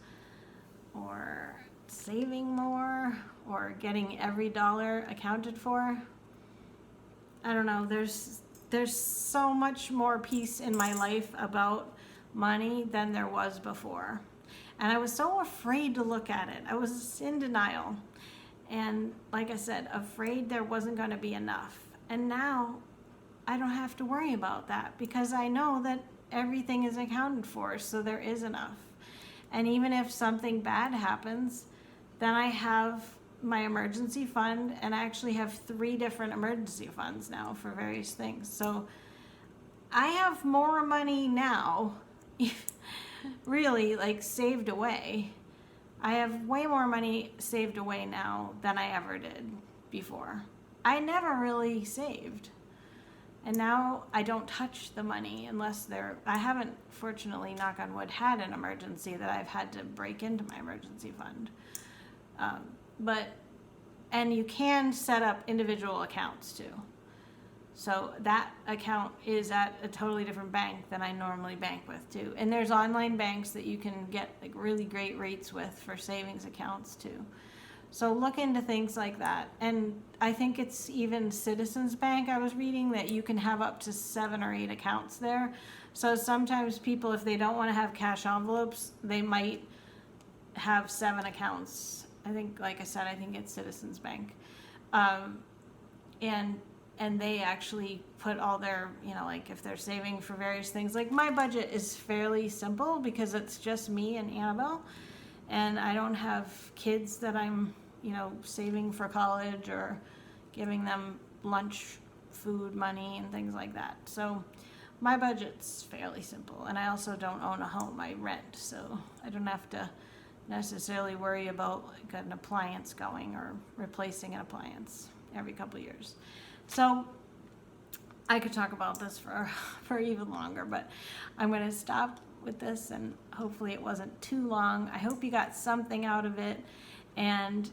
or saving more, or getting every dollar accounted for. I don't know, there's so much more peace in my life about money than there was before. And I was so afraid to look at it. I was in denial. And like I said, afraid there wasn't going to be enough. And now I don't have to worry about that because I know that everything is accounted for, so there is enough. And even if something bad happens, then I have my emergency fund, and I actually have 3 different emergency funds now for various things. So I have more money now, really, like, saved away. I have way more money saved away now than I ever did before. I never really saved. And now I don't touch the money unless I haven't, fortunately, knock on wood, had an emergency that I've had to break into my emergency fund. And you can set up individual accounts too. So that account is at a totally different bank than I normally bank with too. And there's online banks that you can get like really great rates with for savings accounts too. So look into things like that. And I think it's even Citizens Bank, I was reading, that you can have up to 7 or 8 accounts there. So sometimes people, if they don't want to have cash envelopes, they might have 7 accounts. I think, like I said, I think it's Citizens Bank. And they actually put all their, you know, like if they're saving for various things. Like my budget is fairly simple because it's just me and Annabelle. And I don't have kids that I'm, you know, saving for college or giving them lunch food money and things like that. So my budget's fairly simple. And I also don't own a home. I rent. So I don't have to necessarily worry about like an appliance going or replacing an appliance every couple of years. So I could talk about this for even longer, but I'm going to stop with this, and hopefully it wasn't too long. I hope you got something out of it, and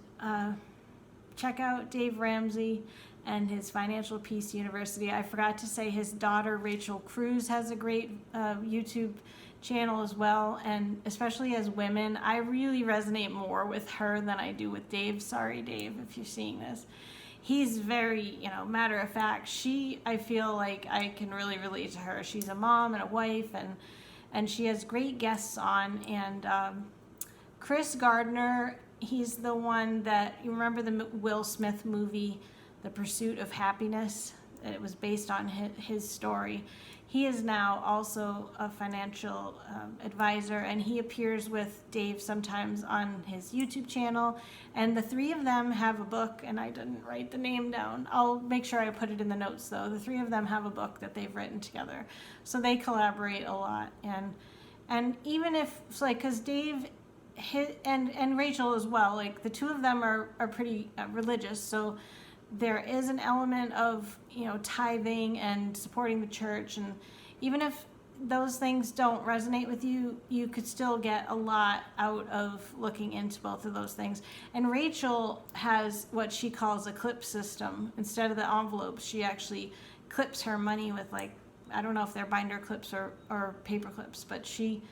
check out Dave Ramsey and his Financial Peace University. I forgot to say his daughter Rachel Cruz has a great YouTube channel as well, and especially as women, I really resonate more with her than I do with Dave. Sorry, Dave, if you're seeing this. He's very, you know, matter of fact. I feel like I can really relate to her. She's a mom and a wife, and she has great guests on. And Chris Gardner, he's the one that, you remember the Will Smith movie, The Pursuit of Happiness. It was based on his story. He is now also a financial advisor, and he appears with Dave sometimes on his YouTube channel. And the three of them have a book, and I didn't write the name down. I'll make sure I put it in the notes, though. The three of them have a book that they've written together, so they collaborate a lot. And even if it's like, because Dave and Rachel as well, like the two of them are pretty religious, so there is an element of, you know, tithing and supporting the church, and even if those things don't resonate with you, you could still get a lot out of looking into both of those things. And Rachel has what she calls a clip system. Instead of the envelopes, she actually clips her money with, like, I don't know if they're binder clips or paper clips, but she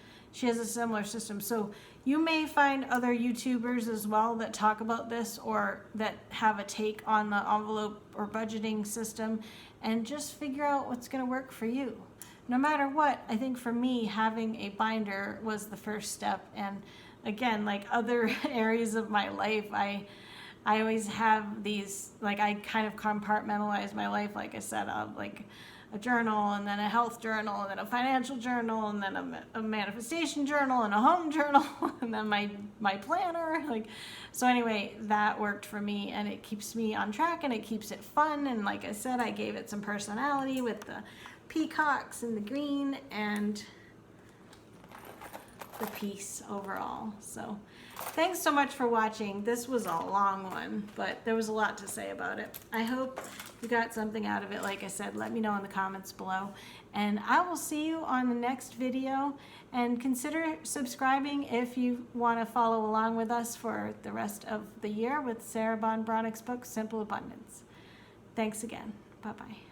has a similar system. So you may find other YouTubers as well that talk about this or that have a take on the envelope or budgeting system, and just figure out what's going to work for you. No matter what, I think for me, having a binder was the first step. And again, like other areas of my life, I always have these, like, I kind of compartmentalize my life, like I said, of like a journal, and then a health journal, and then a financial journal, and then a manifestation journal, and a home journal, and then my planner. Like, so anyway, that worked for me, and it keeps me on track, and it keeps it fun. And like I said, I gave it some personality with the peacocks and the green and the peace overall. So thanks so much for watching. This was a long one, but there was a lot to say about it. I hope you got something out of it. Like I said, let me know in the comments below, and I will see you on the next video. And consider subscribing if you want to follow along with us for the rest of the year with Sarah Von Bronick's book, Simple Abundance. Thanks again. Bye-bye.